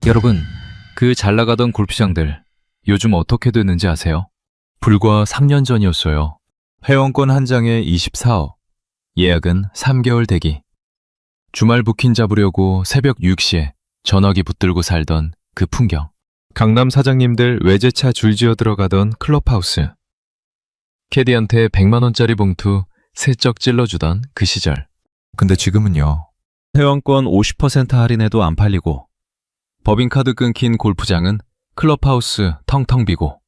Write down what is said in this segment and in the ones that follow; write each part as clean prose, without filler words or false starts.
여러분, 그 잘 나가던 골프장들 요즘 어떻게 됐는지 아세요? 불과 3년 전이었어요. 회원권 한 장에 24억, 예약은 3개월 대기. 주말 부킹 잡으려고 새벽 6시에 전화기 붙들고 살던 그 풍경. 강남 사장님들 외제차 줄지어 들어가던 클럽하우스. 캐디한테 100만 원짜리 봉투 슬쩍 찔러주던 그 시절. 근데 지금은요. 회원권 50% 할인해도 안 팔리고, 법인카드 끊긴 골프장은 클럽하우스 텅텅 비고,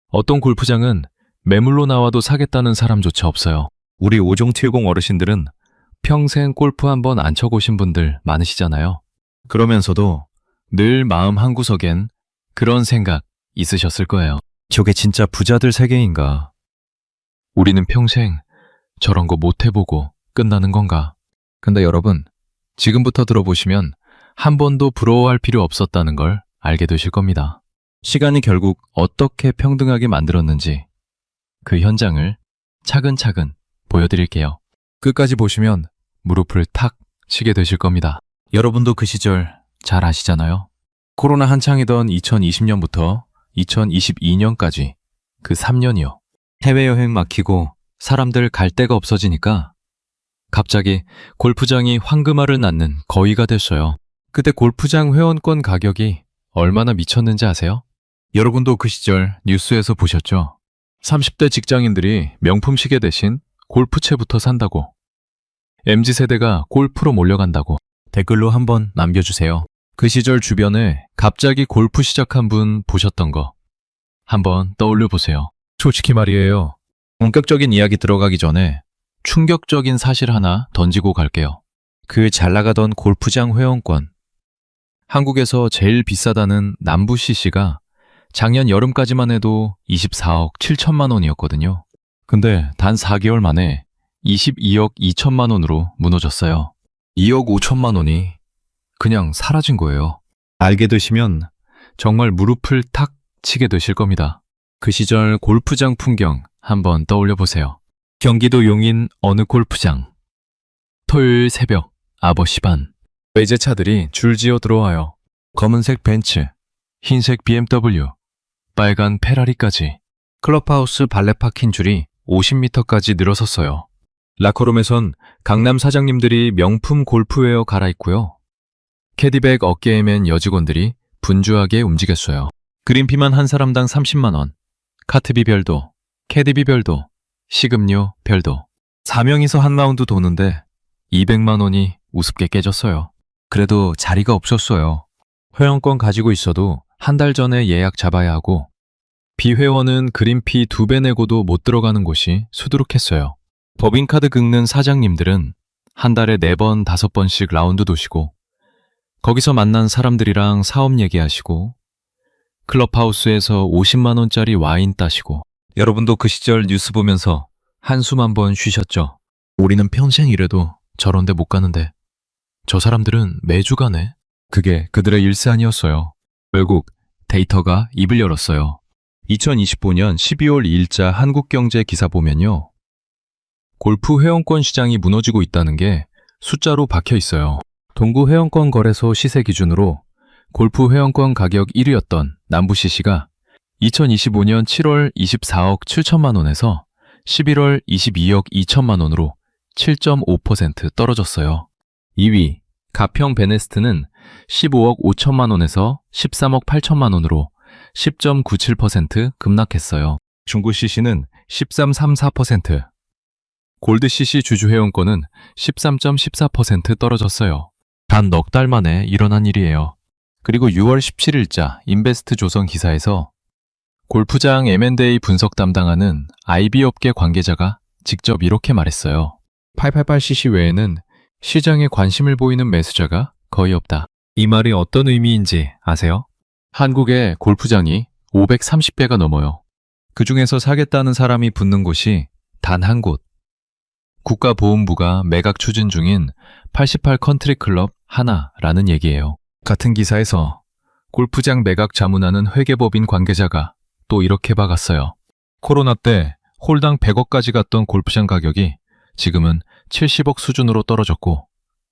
어떤 골프장은 매물로 나와도 사겠다는 사람조차 없어요. 우리 5070 어르신들은 평생 골프 한번 안 쳐보신 분들 많으시잖아요. 그러면서도 늘 마음 한구석엔 그런 생각 있으셨을 거예요. 저게 진짜 부자들 세계인가? 우리는 평생 저런 거 못 해보고 끝나는 건가? 근데 여러분, 지금부터 들어보시면 한 번도 부러워할 필요 없었다는 걸 알게 되실 겁니다. 시간이 결국 어떻게 평등하게 만들었는지 그 현장을 차근차근 보여드릴게요. 끝까지 보시면 무릎을 탁 치게 되실 겁니다. 여러분도 그 시절 잘 아시잖아요. 코로나 한창이던 2020년부터 2022년까지 그 3년이요. 해외여행 막히고 사람들 갈 데가 없어지니까 갑자기 골프장이 황금알을 낳는 거위가 됐어요. 그때 골프장 회원권 가격이 얼마나 미쳤는지 아세요? 여러분도 그 시절 뉴스에서 보셨죠? 30대 직장인들이 명품 시계 대신 골프채부터 산다고. MZ세대가 골프로 몰려간다고. 댓글로 한번 남겨주세요. 그 시절 주변에 갑자기 골프 시작한 분 보셨던 거 한번 떠올려 보세요. 솔직히 말이에요. 본격적인 이야기 들어가기 전에 충격적인 사실 하나 던지고 갈게요. 그 잘 나가던 골프장 회원권. 한국에서 제일 비싸다는 남부 CC가 작년 여름까지만 해도 24억 7천만 원이었거든요. 근데 단 4개월 만에 22억 2천만 원으로 무너졌어요. 2억 5천만 원이 그냥 사라진 거예요. 알게 되시면 정말 무릎을 탁 치게 되실 겁니다. 그 시절 골프장 풍경 한번 떠올려 보세요. 경기도 용인 어느 골프장. 토요일 새벽 9시 반. 외제차들이 줄지어 들어와요. 검은색 벤츠, 흰색 BMW, 빨간 페라리까지. 클럽하우스 발레 파킹 줄이 50m까지 늘어섰어요. 라커룸에선 강남 사장님들이 명품 골프웨어 갈아입고요. 캐디백 어깨에 맨 여직원들이 분주하게 움직였어요. 그린피만 한 사람당 30만 원, 카트비 별도, 캐디비 별도, 식음료 별도. 4명이서 한 라운드 도는데 200만 원이 우습게 깨졌어요. 그래도 자리가 없었어요. 회원권 가지고 있어도 한 달 전에 예약 잡아야 하고, 비회원은 그린피 2배 내고도 못 들어가는 곳이 수두룩했어요. 법인카드 긁는 사장님들은 한 달에 4번, 5번씩 라운드 도시고, 거기서 만난 사람들이랑 사업 얘기하시고, 클럽하우스에서 50만 원짜리 와인 따시고. 여러분도 그 시절 뉴스 보면서 한숨 한번 쉬셨죠? 우리는 평생 이래도 저런 데 못 가는데 저 사람들은 매주 가네. 그게 그들의 일상이었어요. 결국 데이터가 입을 열었어요. 2025년 12월 2일자 한국경제 기사 보면요. 골프 회원권 시장이 무너지고 있다는 게 숫자로 박혀 있어요. 동구 회원권 거래소 시세 기준으로 골프 회원권 가격 1위였던 남부 CC가 2025년 7월 24억 7천만 원에서 11월 22억 2천만 원으로 7.5% 떨어졌어요. 2위 가평 베네스트는 15억 5천만 원에서 13억 8천만 원으로 10.97% 급락했어요. 중구 CC는 13.34%, 골드 CC 주주 회원권은 13.14% 떨어졌어요. 단 넉 달 만에 일어난 일이에요. 그리고 6월 17일자 인베스트 조선 기사에서 골프장 M&A 분석 담당하는 IB 업계 관계자가 직접 이렇게 말했어요. 888cc 외에는 시장에 관심을 보이는 매수자가 거의 없다. 이 말이 어떤 의미인지 아세요? 한국의 골프장이 530개가 넘어요. 그 중에서 사겠다는 사람이 붙는 곳이 단 한 곳. 국가보훈부가 매각 추진 중인 88 컨트리클럽 하나라는 얘기예요. 같은 기사에서 골프장 매각 자문하는 회계법인 관계자가 또 이렇게 박았어요. 코로나 때 홀당 100억까지 갔던 골프장 가격이 지금은 70억 수준으로 떨어졌고,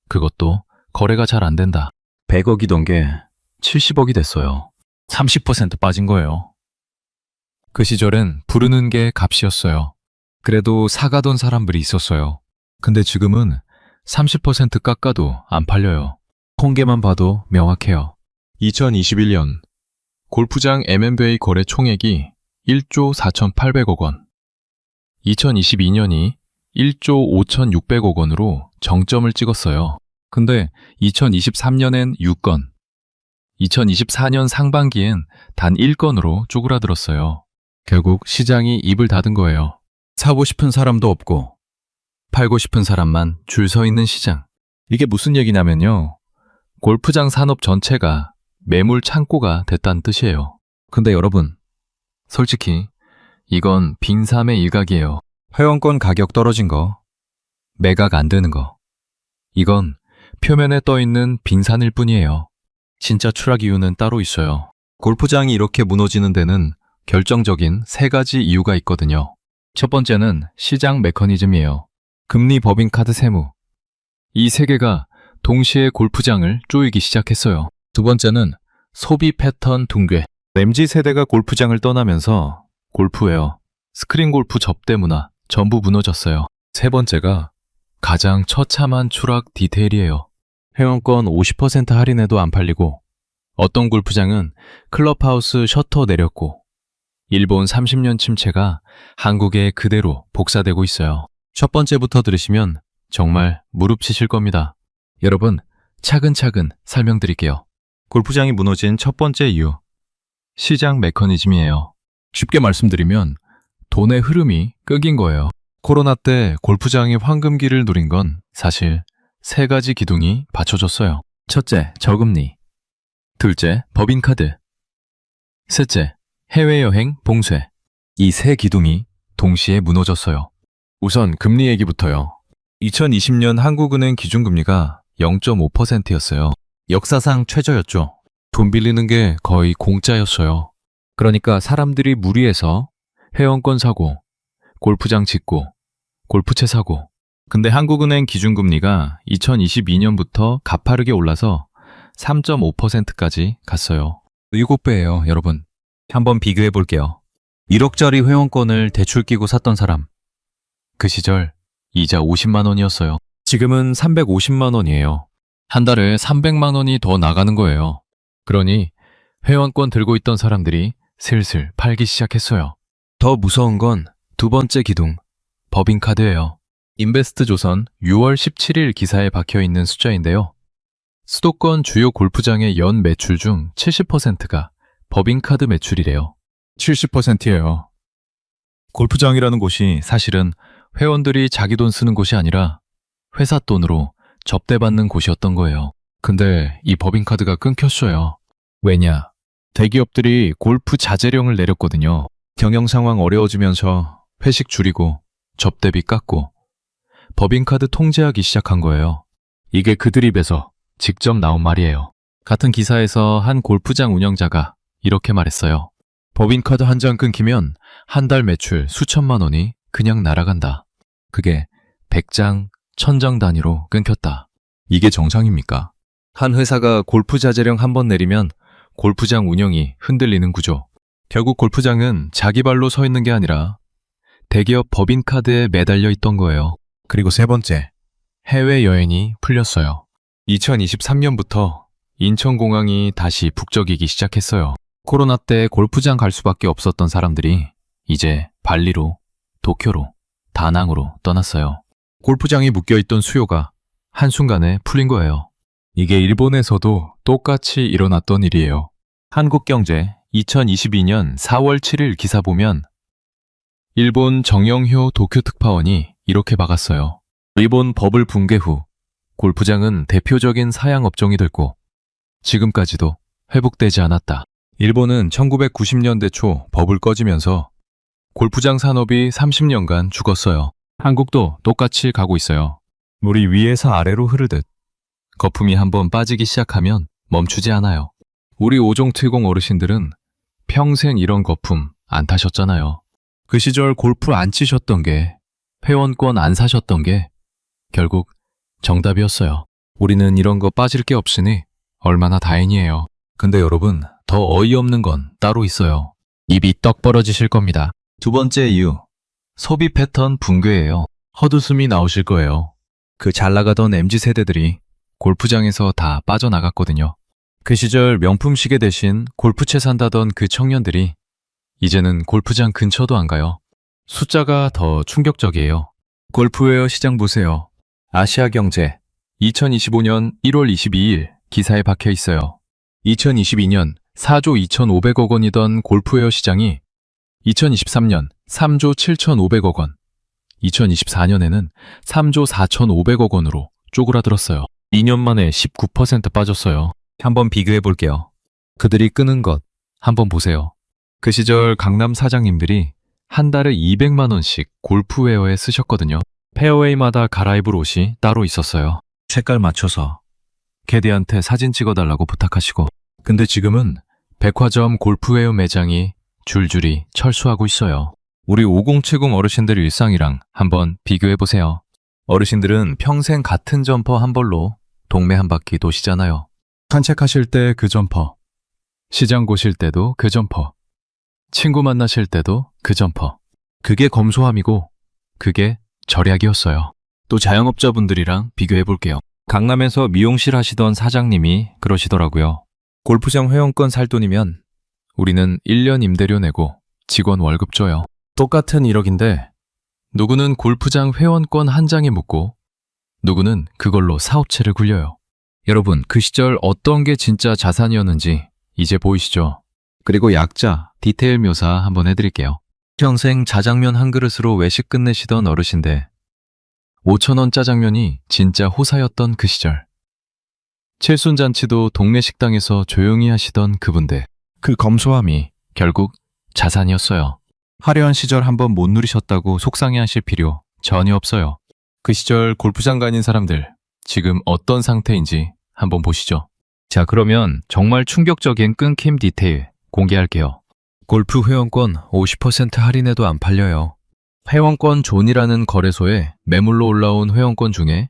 그것도 거래가 잘 안 된다. 100억이던 게 70억이 됐어요. 30% 빠진 거예요. 그 시절엔 부르는 게 값이었어요. 그래도 사가던 사람들이 있었어요. 근데 지금은 30% 깎아도 안 팔려요. 통계만 봐도 명확해요. 2021년 골프장 M&A 거래 총액이 1조 4,800억 원. 2022년이 1조 5,600억 원으로 정점을 찍었어요. 근데 2023년엔 6건, 2024년 상반기엔 단 1건으로 쪼그라들었어요. 결국 시장이 입을 닫은 거예요. 사고 싶은 사람도 없고 팔고 싶은 사람만 줄 서 있는 시장. 이게 무슨 얘기냐면요. 골프장 산업 전체가 매물 창고가 됐다는 뜻이에요. 근데 여러분, 솔직히 이건 빙삼의 일각이에요. 회원권 가격 떨어진 거, 매각 안 되는 거. 이건 표면에 떠 있는 빙산일 뿐이에요. 진짜 추락 이유는 따로 있어요. 골프장이 이렇게 무너지는 데는 결정적인 3가지 이유가 있거든요. 첫 번째는 시장 메커니즘이에요. 금리, 법인카드, 세무. 이 3개가 동시에 골프장을 쪼이기 시작했어요. 두 번째는 소비 패턴 붕괴. MZ 세대가 골프장을 떠나면서 골프웨어, 스크린 골프 접대 문화 전부 무너졌어요. 세 번째가 가장 처참한 추락 디테일이에요. 회원권 50% 할인해도 안 팔리고, 어떤 골프장은 클럽하우스 셔터 내렸고, 일본 30년 침체가 한국에 그대로 복사되고 있어요. 첫 번째부터 들으시면 정말 무릎 치실 겁니다. 여러분, 차근차근 설명드릴게요. 골프장이 무너진 첫 번째 이유, 시장 메커니즘이에요. 쉽게 말씀드리면 돈의 흐름이 끊긴 거예요. 코로나 때 골프장이 황금기를 누린 건 사실 3가지 기둥이 받쳐줬어요. 첫째, 저금리. 둘째, 법인카드. 셋째, 해외여행 봉쇄. 이 3기둥이 동시에 무너졌어요. 우선 금리 얘기부터요. 2020년 한국은행 기준금리가 0.5%였어요. 역사상 최저였죠. 돈 빌리는 게 거의 공짜였어요. 그러니까 사람들이 무리해서 회원권 사고, 골프장 짓고, 골프채 사고. 근데 한국은행 기준금리가 2022년부터 가파르게 올라서 3.5%까지 갔어요. 7배예요, 여러분. 한번 비교해 볼게요. 1억짜리 회원권을 대출 끼고 샀던 사람. 그 시절 이자 50만 원이었어요. 지금은 350만 원이에요. 한 달에 300만 원이 더 나가는 거예요. 그러니 회원권 들고 있던 사람들이 슬슬 팔기 시작했어요. 더 무서운 건 두 번째 기둥, 법인카드예요. 인베스트 조선 6월 17일 기사에 박혀있는 숫자인데요. 수도권 주요 골프장의 연 매출 중 70%가 법인카드 매출이래요. 70%예요. 골프장이라는 곳이 사실은 회원들이 자기 돈 쓰는 곳이 아니라 회사 돈으로 접대받는 곳이었던 거예요. 근데 이 법인카드가 끊겼어요. 왜냐? 대기업들이 골프 자재령을 내렸거든요. 경영 상황 어려워지면서 회식 줄이고 접대비 깎고 법인카드 통제하기 시작한 거예요. 이게 그 드립에서 직접 나온 말이에요. 같은 기사에서 한 골프장 운영자가 이렇게 말했어요. 법인카드 한 장 끊기면 한 달 매출 수천만 원이 그냥 날아간다. 그게 100장, 1000장 단위로 끊겼다. 이게 정상입니까? 한 회사가 골프 자재령 한 번 내리면 골프장 운영이 흔들리는 구조. 결국 골프장은 자기 발로 서 있는 게 아니라 대기업 법인카드에 매달려 있던 거예요. 그리고 세 번째, 해외여행이 풀렸어요. 2023년부터 인천공항이 다시 북적이기 시작했어요. 코로나 때 골프장 갈 수밖에 없었던 사람들이 이제 발리로, 도쿄로, 다낭으로 떠났어요. 골프장이 묶여있던 수요가 한순간에 풀린 거예요. 이게 일본에서도 똑같이 일어났던 일이에요. 한국경제 2022년 4월 7일 기사 보면 일본 정영효 도쿄 특파원이 이렇게 박았어요. 일본 버블 붕괴 후 골프장은 대표적인 사양 업종이 됐고 지금까지도 회복되지 않았다. 일본은 1990년대 초 버블 꺼지면서 골프장 산업이 30년간 죽었어요. 한국도 똑같이 가고 있어요. 물이 위에서 아래로 흐르듯 거품이 한번 빠지기 시작하면 멈추지 않아요. 우리 오종특공 어르신들은 평생 이런 거품 안 타셨잖아요. 그 시절 골프 안 치셨던 게, 회원권 안 사셨던 게 결국 정답이었어요. 우리는 이런 거 빠질 게 없으니 얼마나 다행이에요. 근데 여러분, 더 어이없는 건 따로 있어요. 입이 떡 벌어지실 겁니다. 두 번째 이유, 소비 패턴 붕괴예요. 헛웃음이 나오실 거예요. 그 잘 나가던 MZ세대들이 골프장에서 다 빠져나갔거든요. 그 시절 명품 시계 대신 골프채 산다던 그 청년들이 이제는 골프장 근처도 안 가요. 숫자가 더 충격적이에요. 골프웨어 시장 보세요. 아시아경제 2025년 1월 22일 기사에 박혀 있어요. 2022년 4조 2,500억 원이던 골프웨어 시장이 2023년 3조 7,500억 원, 2024년에는 3조 4,500억 원으로 쪼그라들었어요. 2년 만에 19% 빠졌어요. 한번 비교해 볼게요. 그들이 끄는 것 한번 보세요. 그 시절 강남 사장님들이 한 달에 200만 원씩 골프웨어에 쓰셨거든요. 페어웨이마다 갈아입을 옷이 따로 있었어요. 색깔 맞춰서 캐디한테 사진 찍어달라고 부탁하시고. 근데 지금은 백화점 골프웨어 매장이 줄줄이 철수하고 있어요. 우리 5070 어르신들 일상이랑 한번 비교해보세요. 어르신들은 평생 같은 점퍼 한 벌로 동네 한 바퀴 도시잖아요. 산책하실 때 그 점퍼, 시장 보실 때도 그 점퍼, 친구 만나실 때도 그 점퍼. 그게 검소함이고 그게 절약이었어요. 또 자영업자분들이랑 비교해볼게요. 강남에서 미용실 하시던 사장님이 그러시더라고요. 골프장 회원권 살 돈이면 우리는 1년 임대료 내고 직원 월급 줘요. 똑같은 1억인데 누구는 골프장 회원권 한 장에 묻고 누구는 그걸로 사업체를 굴려요. 여러분, 그 시절 어떤 게 진짜 자산이었는지 이제 보이시죠? 그리고 약자, 디테일 묘사 한번 해드릴게요. 평생 자장면 한 그릇으로 외식 끝내시던 어르신데 5,000원 짜장면이 진짜 호사였던 그 시절. 칠순잔치도 동네 식당에서 조용히 하시던 그분들. 그 검소함이 결국 자산이었어요. 화려한 시절 한번 못 누리셨다고 속상해하실 필요 전혀 없어요. 그 시절 골프장 가는 사람들 지금 어떤 상태인지 한번 보시죠. 자, 그러면 정말 충격적인 끊김 디테일 공개할게요. 골프 회원권 50% 할인해도 안 팔려요. 회원권 존이라는 거래소에 매물로 올라온 회원권 중에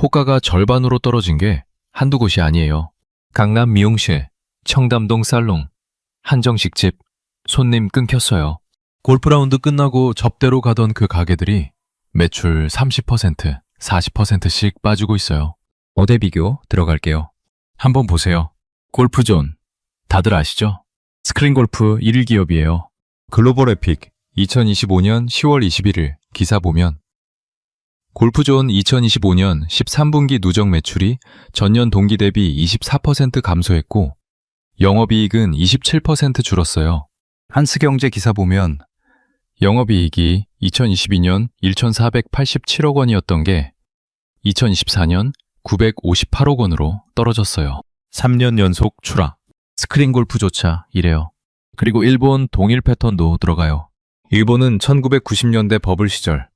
호가가 절반으로 떨어진 게 한두 곳이 아니에요. 강남 미용실, 청담동 살롱, 한정식집, 손님 끊겼어요. 골프 라운드 끝나고 접대로 가던 그 가게들이 매출 30%, 40%씩 빠지고 있어요. 어대 비교 들어갈게요. 한번 보세요. 골프존, 다들 아시죠? 스크린골프 1일 기업이에요. 글로벌 에픽 2025년 10월 21일 기사 보면 골프존 2025년 13분기 누적 매출이 전년 동기 대비 24% 감소했고 영업이익은 27% 줄었어요. 한스경제 기사 보면 영업이익이 2022년 1,487억 원이었던 게 2024년 958억 원으로 떨어졌어요. 3년 연속 추락. 스크린골프조차 이래요. 그리고 일본 동일 패턴도 들어가요. 일본은 1990년대 버블 시절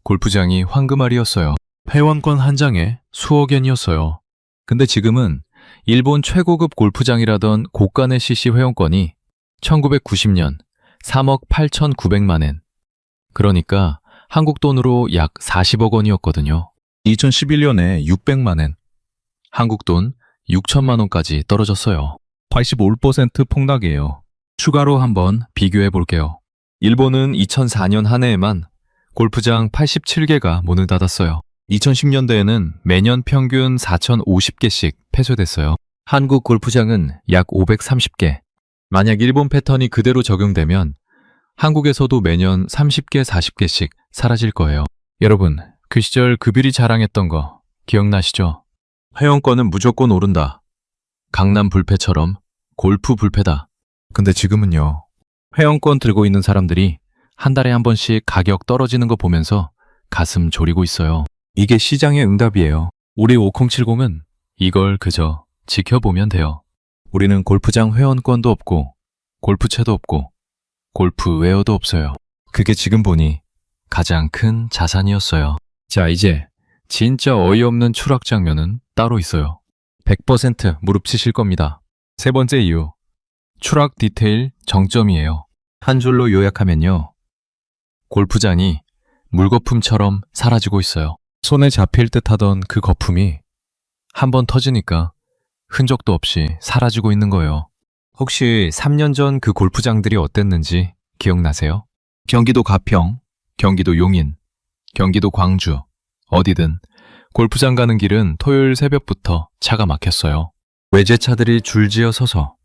골프장이 황금알이었어요. 회원권 한 장에 수억 엔이었어요. 근데 지금은 일본 최고급 골프장이라던 고가의 CC 회원권이 1990년 3억 8,900만 엔. 그러니까 한국 돈으로 약 40억 원이었거든요. 2011년에 600만 엔. 한국 돈 6천만 원까지 떨어졌어요. 85% 폭락이에요. 추가로 한번 비교해 볼게요. 일본은 2004년 한 해에만 골프장 87개가 문을 닫았어요. 2010년대에는 매년 평균 4,050개씩 폐쇄됐어요. 한국 골프장은 약 530개. 만약 일본 패턴이 그대로 적용되면 한국에서도 매년 30개, 40개씩 사라질 거예요. 여러분, 그 시절 급일이 자랑했던 거 기억나시죠? 회원권은 무조건 오른다. 강남 불패처럼 골프 불패다. 근데 지금은요. 회원권 들고 있는 사람들이 한 달에 한 번씩 가격 떨어지는 거 보면서 가슴 졸이고 있어요. 이게 시장의 응답이에요. 우리 5070은 이걸 그저 지켜보면 돼요. 우리는 골프장 회원권도 없고 골프채도 없고 골프웨어도 없어요. 그게 지금 보니 가장 큰 자산이었어요. 자, 이제 진짜 어이없는 추락 장면은 따로 있어요. 100% 무릎 치실 겁니다. 세 번째 이유, 추락 디테일 정점이에요. 한 줄로 요약하면요. 골프장이 물거품처럼 사라지고 있어요. 손에 잡힐 듯 하던 그 거품이 한 번 터지니까 흔적도 없이 사라지고 있는 거예요. 혹시 3년 전 그 골프장들이 어땠는지 기억나세요? 경기도 가평, 경기도 용인, 경기도 광주, 어디든 골프장 가는 길은 토요일 새벽부터 차가 막혔어요. 외제차들이 줄지어 서서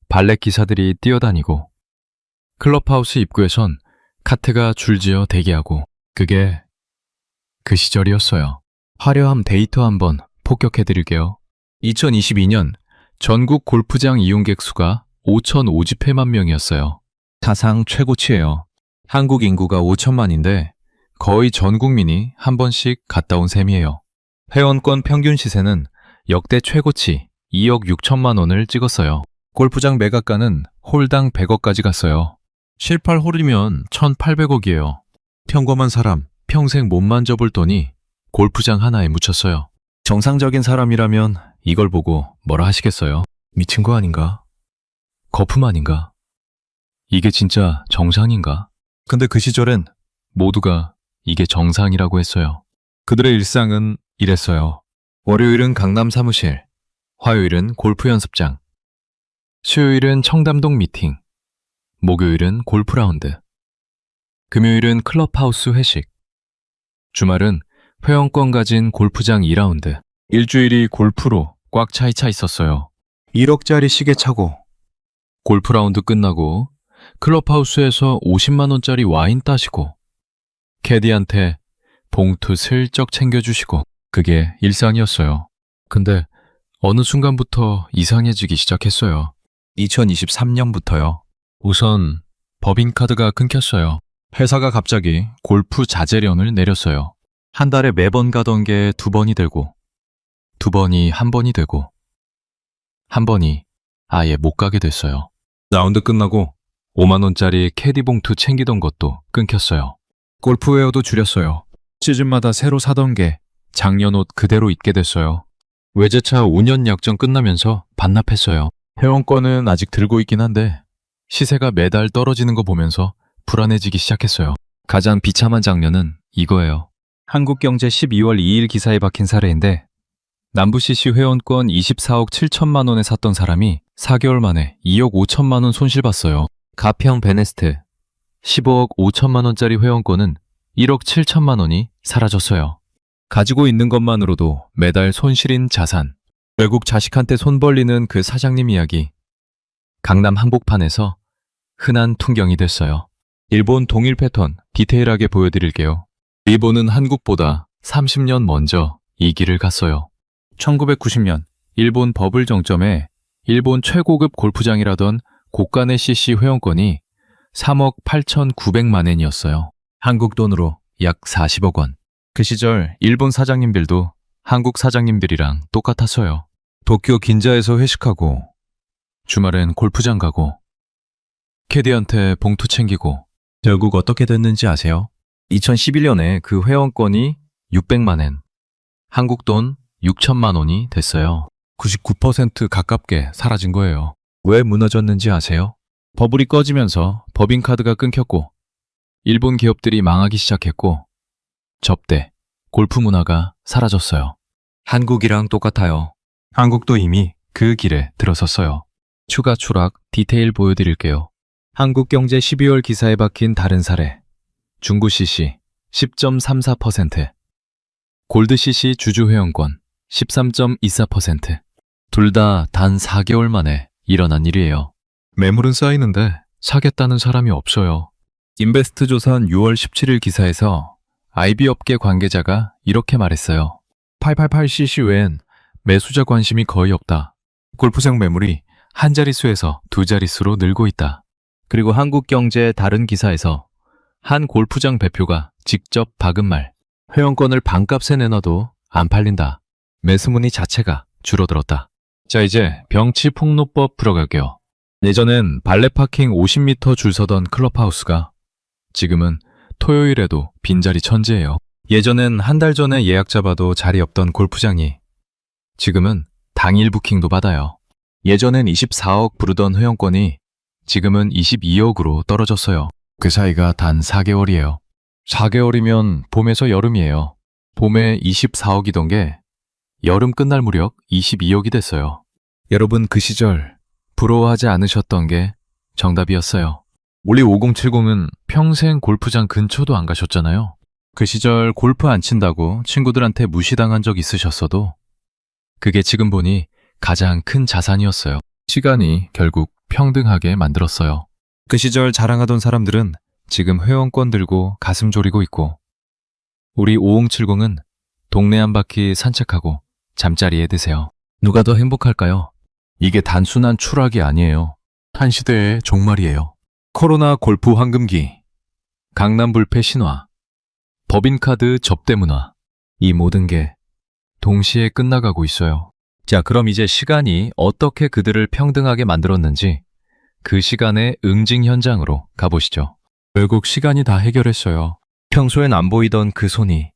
발렛 기사들이 뛰어다니고 클럽하우스 입구에선 카트가 줄지어 대기하고 그게 그 시절이었어요. 화려함 데이터 한번 폭격해드릴게요. 2022년 전국 골프장 이용객 수가 5,050회만 명이었어요. 사상 최고치예요. 한국 인구가 5천만인데 거의 전 국민이 한 번씩 갔다 온 셈이에요. 회원권 평균 시세는 역대 최고치 2억 6천만 원을 찍었어요. 골프장 매각가는 홀당 100억까지 갔어요. 7, 8홀이면 1,800억이에요. 평범한 사람 평생 못 만져볼 돈이 골프장 하나에 묻혔어요. 정상적인 사람이라면 이걸 보고 뭐라 하시겠어요? 미친 거 아닌가? 거품 아닌가? 이게 진짜 정상인가? 근데 그 시절엔 모두가 이게 정상이라고 했어요. 그들의 일상은 이랬어요. 월요일은 강남 사무실, 화요일은 골프 연습장, 수요일은 청담동 미팅, 목요일은 골프 라운드, 금요일은 클럽하우스 회식, 주말은 회원권 가진 골프장 2라운드, 일주일이 골프로 꽉 차 있었어요. 1억짜리 시계 차고, 골프 라운드 끝나고 클럽하우스에서 50만 원짜리 와인 따시고, 캐디한테 봉투 슬쩍 챙겨주시고, 그게 일상이었어요. 근데 어느 순간부터 이상해지기 시작했어요. 2023년부터요. 우선 법인카드가 끊겼어요. 회사가 갑자기 골프 자제련을 내렸어요. 한 달에 매번 가던 게 2번이 되고, 2번이 1번이 되고, 1번이 아예 못 가게 됐어요. 라운드 끝나고 5만 원짜리 캐디 봉투 챙기던 것도 끊겼어요. 골프웨어도 줄였어요. 시즌마다 새로 사던 게 작년 옷 그대로 입게 됐어요. 외제차 5년 약정 끝나면서 반납했어요. 회원권은 아직 들고 있긴 한데 시세가 매달 떨어지는 거 보면서 불안해지기 시작했어요. 가장 비참한 장면은 이거예요. 한국경제 12월 2일 기사에 박힌 사례인데 남부CC 회원권 24억 7천만 원에 샀던 사람이 4개월 만에 2억 5천만 원 손실봤어요. 가평 베네스트 15억 5천만 원짜리 회원권은 1억 7천만 원이 사라졌어요. 가지고 있는 것만으로도 매달 손실인 자산. 결국 자식한테 손 벌리는 그 사장님 이야기. 강남 한복판에서 흔한 풍경이 됐어요. 일본 동일 패턴 디테일하게 보여드릴게요. 일본은 한국보다 30년 먼저 이 길을 갔어요. 1990년 일본 버블 정점에 일본 최고급 골프장이라던 고가네 CC 회원권이 3억 8,900만 엔이었어요. 한국 돈으로 약 40억 원. 그 시절 일본 사장님들도 한국 사장님들이랑 똑같았어요. 도쿄 긴자에서 회식하고 주말엔 골프장 가고 캐디한테 봉투 챙기고 결국 어떻게 됐는지 아세요? 2011년에 그 회원권이 600만 엔, 한국 돈 6천만 원이 됐어요. 99% 가깝게 사라진 거예요. 왜 무너졌는지 아세요? 버블이 꺼지면서 법인카드가 끊겼고 일본 기업들이 망하기 시작했고 접대, 골프 문화가 사라졌어요. 한국이랑 똑같아요. 한국도 이미 그 길에 들어섰어요. 추가 추락 디테일 보여드릴게요. 한국경제 12월 기사에 박힌 다른 사례. 중구 CC 10.34%, 골드 CC 주주 회원권 13.24%. 둘 다 단 4개월 만에 일어난 일이에요. 매물은 쌓이는데 사겠다는 사람이 없어요. 인베스트 조선 6월 17일 기사에서 IB 업계 관계자가 이렇게 말했어요. 888cc 외엔 매수자 관심이 거의 없다. 골프장 매물이 한 자릿수에서 두 자릿수로 늘고 있다. 그리고 한국경제 다른 기사에서 한 골프장 대표가 직접 박은 말. 회원권을 반값에 내놔도 안 팔린다. 매수문의 자체가 줄어들었다. 자, 이제 병치 폭로법 풀어갈게요. 예전엔 발렛 파킹 50m 줄 서던 클럽하우스가 지금은 토요일에도 빈자리 천지예요. 예전엔 한 달 전에 예약 잡아도 자리 없던 골프장이 지금은 당일 부킹도 받아요. 예전엔 24억 부르던 회원권이 지금은 22억으로 떨어졌어요. 그 사이가 단 4개월이에요. 4개월이면 봄에서 여름이에요. 봄에 24억이던 게 여름 끝날 무렵 22억이 됐어요. 여러분 그 시절 부러워하지 않으셨던 게 정답이었어요. 우리 5070은 평생 골프장 근처도 안 가셨잖아요. 그 시절 골프 안 친다고 친구들한테 무시당한 적 있으셨어도 그게 지금 보니 가장 큰 자산이었어요. 시간이 결국 평등하게 만들었어요. 그 시절 자랑하던 사람들은 지금 회원권 들고 가슴 졸이고 있고 우리 5070은 동네 한 바퀴 산책하고 잠자리에 드세요. 누가 더 행복할까요? 이게 단순한 추락이 아니에요. 한 시대의 종말이에요. 코로나 골프 황금기, 강남 불패 신화, 법인카드 접대 문화, 이 모든 게 동시에 끝나가고 있어요. 자, 그럼 이제 시간이 어떻게 그들을 평등하게 만들었는지 그 시간의 응징 현장으로 가보시죠. 결국 시간이 다 해결했어요. 평소엔 안 보이던 그 손이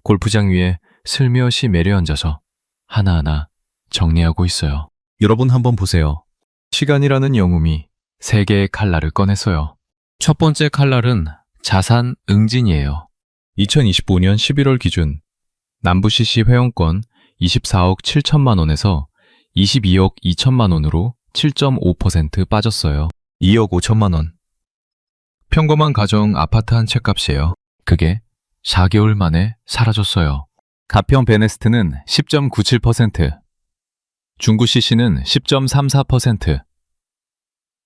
골프장 위에 슬며시 내려앉아서 하나하나 정리하고 있어요. 여러분 한번 보세요. 시간이라는 영웅이 세 개의 칼날을 꺼냈어요. 첫 번째 칼날은 자산 응진이에요. 2025년 11월 기준 남부 CC 회원권 24억 7천만 원에서 22억 2천만 원으로 7.5% 빠졌어요. 2억 5천만 원. 평범한 가정 아파트 한 채 값이에요. 그게 4개월 만에 사라졌어요. 가평 베네스트는 10.97%, 중구 CC는 10.34%,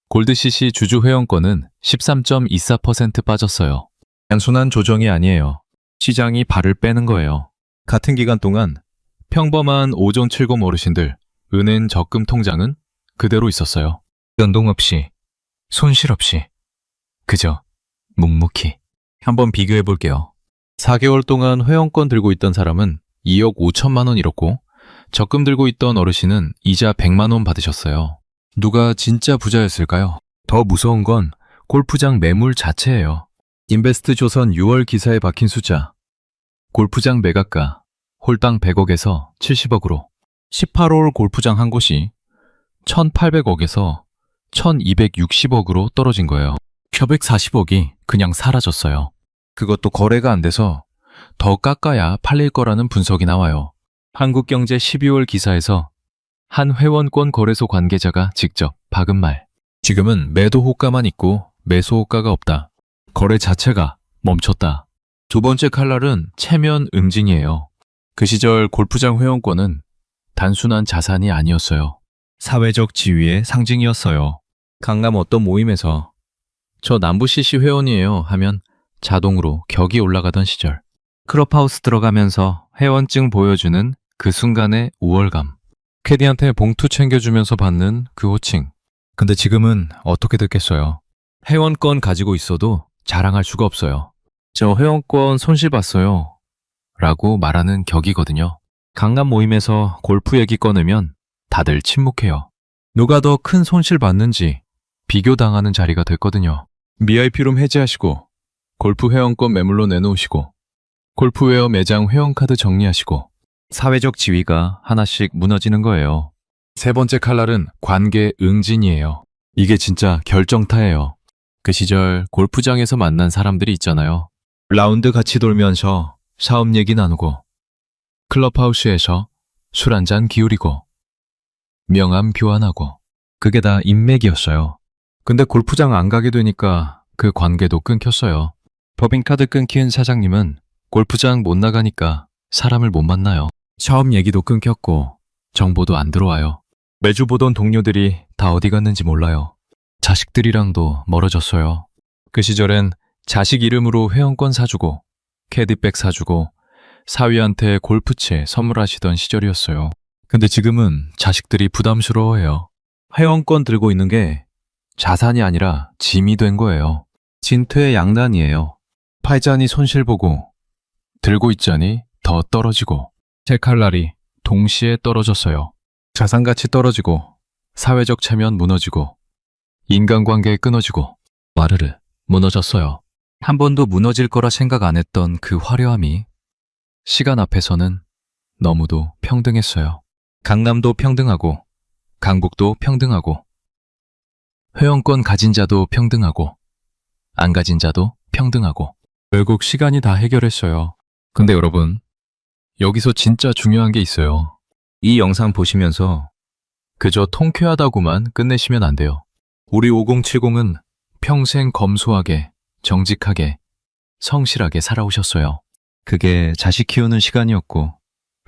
골드 CC 주주 회원권은 13.24% 빠졌어요. 단순한 조정이 아니에요. 시장이 발을 빼는 거예요. 같은 기간 동안 평범한 5070 어르신들 은행 적금 통장은 그대로 있었어요. 변동 없이, 손실 없이, 그저 묵묵히. 한번 비교해 볼게요. 4개월 동안 회원권 들고 있던 사람은 2억 5천만 원 잃었고 적금 들고 있던 어르신은 이자 100만 원 받으셨어요. 누가 진짜 부자였을까요? 더 무서운 건 골프장 매물 자체예요. 인베스트 조선 6월 기사에 박힌 숫자. 골프장 매각가 홀당 100억에서 70억으로 18홀 골프장 한 곳이 1,800억에서 1,260억으로 떨어진 거예요. 440억이 그냥 사라졌어요. 그것도 거래가 안 돼서 더 깎아야 팔릴 거라는 분석이 나와요. 한국경제 12월 기사에서 한 회원권 거래소 관계자가 직접 박은 말. 지금은 매도 호가만 있고 매수 호가가 없다. 거래 자체가 멈췄다. 두 번째 칼날은 체면 응징이에요. 그 시절 골프장 회원권은 단순한 자산이 아니었어요. 사회적 지위의 상징이었어요. 강남 어떤 모임에서 저 남부 CC 회원이에요 하면 자동으로 격이 올라가던 시절. 클럽하우스 들어가면서 회원증 보여주는 그 순간의 우월감. 캐디한테 봉투 챙겨주면서 받는 그 호칭. 근데 지금은 어떻게 됐겠어요? 회원권 가지고 있어도 자랑할 수가 없어요. 저 회원권 손실 봤어요. 라고 말하는 격이거든요. 강남 모임에서 골프 얘기 꺼내면 다들 침묵해요. 누가 더 큰 손실 봤는지 비교당하는 자리가 됐거든요. VIP룸 해제하시고 골프 회원권 매물로 내놓으시고 골프웨어 매장 회원카드 정리하시고 사회적 지위가 하나씩 무너지는 거예요. 세 번째 칼날은 관계 응진이에요. 이게 진짜 결정타예요. 그 시절 골프장에서 만난 사람들이 있잖아요. 라운드 같이 돌면서 사업 얘기 나누고 클럽하우스에서 술 한잔 기울이고 명함 교환하고 그게 다 인맥이었어요. 근데 골프장 안 가게 되니까 그 관계도 끊겼어요. 법인카드 끊긴 사장님은 골프장 못 나가니까 사람을 못 만나요. 사업 얘기도 끊겼고 정보도 안 들어와요. 매주 보던 동료들이 다 어디 갔는지 몰라요. 자식들이랑도 멀어졌어요. 그 시절엔 자식 이름으로 회원권 사주고 캐디백 사주고 사위한테 골프채 선물하시던 시절이었어요. 근데 지금은 자식들이 부담스러워해요. 회원권 들고 있는 게 자산이 아니라 짐이 된 거예요. 진퇴양난이에요. 팔자니 손실 보고 들고 있자니 더 떨어지고 세 칼날이 동시에 떨어졌어요. 자산가치 떨어지고 사회적 체면 무너지고 인간관계 끊어지고 와르르 무너졌어요. 한 번도 무너질 거라 생각 안 했던 그 화려함이 시간 앞에서는 너무도 평등했어요. 강남도 평등하고 강북도 평등하고 회원권 가진 자도 평등하고 안 가진 자도 평등하고 결국 시간이 다 해결했어요. 근데 여러분, 여기서 진짜 중요한 게 있어요. 이 영상 보시면서 그저 통쾌하다고만 끝내시면 안 돼요. 우리 5070은 평생 검소하게, 정직하게, 성실하게 살아오셨어요. 그게 자식 키우는 시간이었고,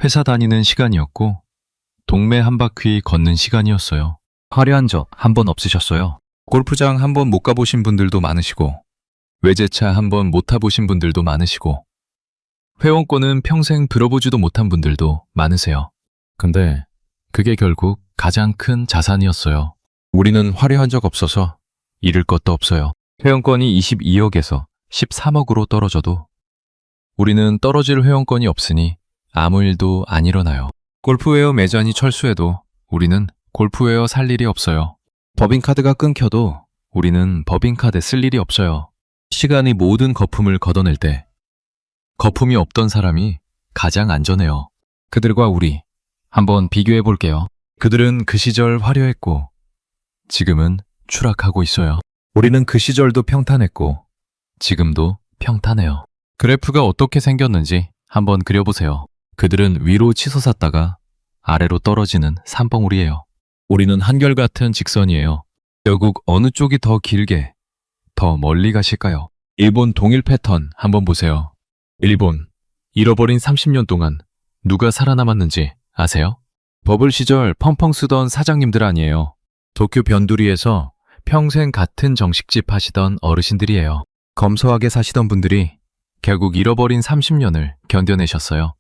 회사 다니는 시간이었고, 동네 한 바퀴 걷는 시간이었어요. 화려한 적 한 번 없으셨어요. 골프장 한 번 못 가보신 분들도 많으시고, 외제차 한 번 못 타보신 분들도 많으시고, 회원권은 평생 들어보지도 못한 분들도 많으세요. 근데 그게 결국 가장 큰 자산이었어요. 우리는 화려한 적 없어서 잃을 것도 없어요. 회원권이 22억에서 13억으로 떨어져도 우리는 떨어질 회원권이 없으니 아무 일도 안 일어나요. 골프웨어 매장이 철수해도 우리는 골프웨어 살 일이 없어요. 법인카드가 끊겨도 우리는 법인카드 쓸 일이 없어요. 시간이 모든 거품을 걷어낼 때 거품이 없던 사람이 가장 안전해요. 그들과 우리 한번 비교해 볼게요. 그들은 그 시절 화려했고 지금은 추락하고 있어요. 우리는 그 시절도 평탄했고 지금도 평탄해요. 그래프가 어떻게 생겼는지 한번 그려보세요. 그들은 위로 치솟았다가 아래로 떨어지는 산봉우리예요. 우리는 한결같은 직선이에요. 결국 어느 쪽이 더 길게, 더 멀리 가실까요? 일본 동일 패턴 한번 보세요. 일본, 잃어버린 30년 동안 누가 살아남았는지 아세요? 버블 시절 펑펑 쓰던 사장님들 아니에요. 도쿄 변두리에서 평생 같은 정식집 하시던 어르신들이에요. 검소하게 사시던 분들이 결국 잃어버린 30년을 견뎌내셨어요.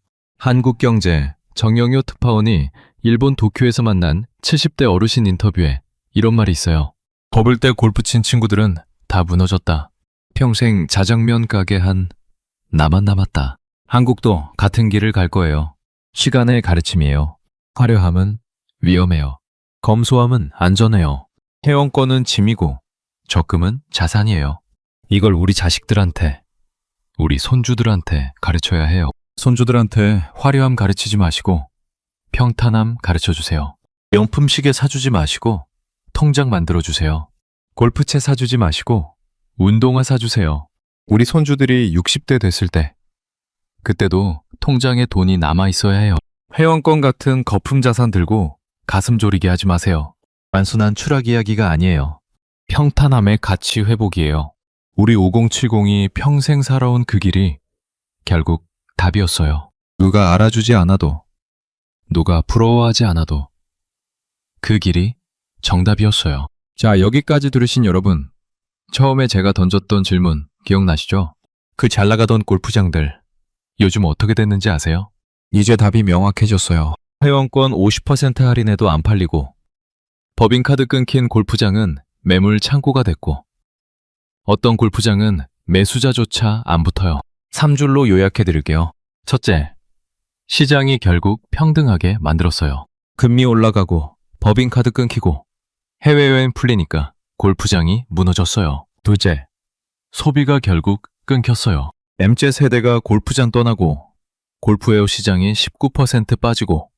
한국경제 정영효 특파원이 일본 도쿄에서 만난 70대 어르신 인터뷰에 이런 말이 있어요. 버블 때 골프 친 친구들은 다 무너졌다. 평생 자장면 가게 한 나만 남았다. 한국도 같은 길을 갈 거예요. 시간의 가르침이에요. 화려함은 위험해요. 검소함은 안전해요. 회원권은 짐이고 적금은 자산이에요. 이걸 우리 자식들한테, 우리 손주들한테 가르쳐야 해요. 손주들한테 화려함 가르치지 마시고 평탄함 가르쳐주세요. 명품 시계 사주지 마시고 통장 만들어주세요. 골프채 사주지 마시고 운동화 사주세요. 우리 손주들이 60대 됐을 때 그때도 통장에 돈이 남아 있어야 해요. 회원권 같은 거품 자산 들고 가슴 졸이게 하지 마세요. 단순한 추락 이야기가 아니에요. 평탄함의 가치 회복이에요. 우리 5070이 평생 살아온 그 길이 결국 답이었어요. 누가 알아주지 않아도, 누가 부러워하지 않아도 그 길이 정답이었어요. 자, 여기까지 들으신 여러분, 처음에 제가 던졌던 질문 기억나시죠? 그 잘나가던 골프장들 요즘 어떻게 됐는지 아세요? 이제 답이 명확해졌어요. 회원권 50% 할인해도 안 팔리고 법인카드 끊긴 골프장은 매물 창고가 됐고 어떤 골프장은 매수자조차 안 붙어요. 3줄로 요약해 드릴게요. 첫째, 시장이 결국 평등하게 만들었어요. 금리 올라가고 법인카드 끊기고 해외여행 풀리니까 골프장이 무너졌어요. 둘째, 소비가 결국 끊겼어요. MZ세대가 골프장 떠나고 골프웨어 시장이 19% 빠지고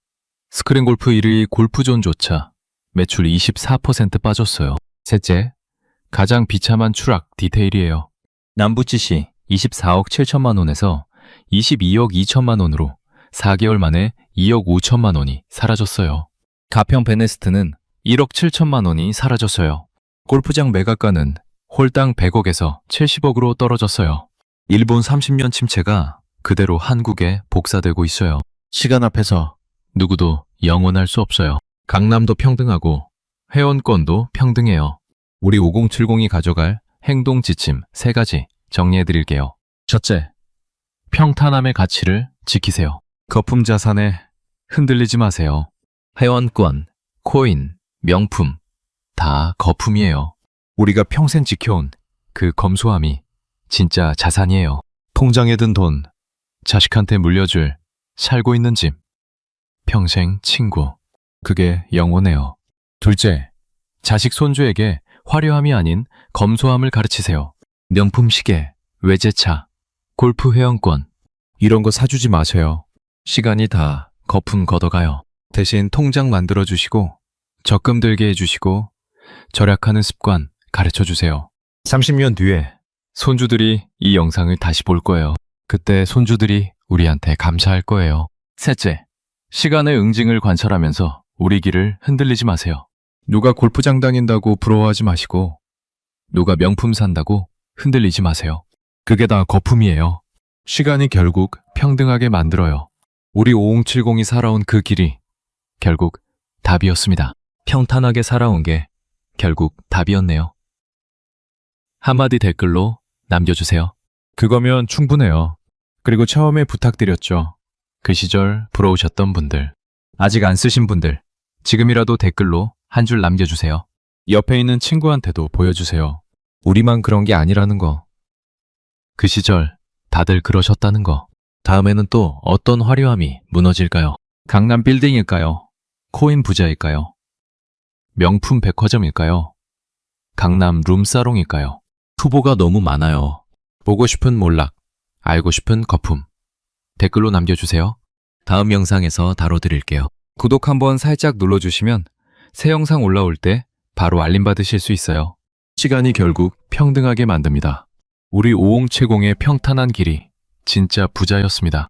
스크린 골프 1위 골프존조차 매출 24% 빠졌어요. 셋째, 가장 비참한 추락 디테일이에요. 남부지시 24억 7천만 원에서 22억 2천만 원으로 4개월 만에 2억 5천만 원이 사라졌어요. 가평 베네스트는 1억 7천만 원이 사라졌어요. 골프장 매각가는 홀당 100억에서 70억으로 떨어졌어요. 일본 30년 침체가 그대로 한국에 복사되고 있어요. 시간 앞에서 누구도 영원할 수 없어요. 강남도 평등하고 회원권도 평등해요. 우리 5070이 가져갈 행동 지침 3가지 정리해 드릴게요. 첫째, 평탄함의 가치를 지키세요. 거품 자산에 흔들리지 마세요. 회원권, 코인, 명품 다 거품이에요. 우리가 평생 지켜온 그 검소함이 진짜 자산이에요. 통장에 든 돈, 자식한테 물려줄 살고 있는 집, 평생 친구, 그게 영원해요. 둘째, 자식 손주에게 화려함이 아닌 검소함을 가르치세요. 명품 시계, 외제차, 골프 회원권 이런 거 사주지 마세요. 시간이 다 거품 걷어가요. 대신 통장 만들어주시고 적금 들게 해주시고 절약하는 습관 가르쳐주세요. 30년 뒤에 손주들이 이 영상을 다시 볼 거예요. 그때 손주들이 우리한테 감사할 거예요. 셋째, 시간의 응징을 관찰하면서 우리 길을 흔들리지 마세요. 누가 골프장 다닌다고 부러워하지 마시고, 누가 명품 산다고 흔들리지 마세요. 그게 다 거품이에요. 시간이 결국 평등하게 만들어요. 우리 5070이 살아온 그 길이 결국 답이었습니다. 평탄하게 살아온 게 결국 답이었네요. 한마디 댓글로 남겨주세요. 그거면 충분해요. 그리고 처음에 부탁드렸죠. 그 시절 부러우셨던 분들, 아직 안 쓰신 분들, 지금이라도 댓글로 한 줄 남겨주세요. 옆에 있는 친구한테도 보여주세요. 우리만 그런 게 아니라는 거. 그 시절 다들 그러셨다는 거. 다음에는 또 어떤 화려함이 무너질까요? 강남 빌딩일까요? 코인 부자일까요? 명품 백화점일까요? 강남 룸사롱일까요? 후보가 너무 많아요. 보고 싶은 몰락, 알고 싶은 거품. 댓글로 남겨주세요. 다음 영상에서 다뤄드릴게요. 구독 한번 살짝 눌러주시면 새 영상 올라올 때 바로 알림 받으실 수 있어요. 시간이 결국 평등하게 만듭니다. 우리 5070의 평탄한 길이 진짜 부자였습니다.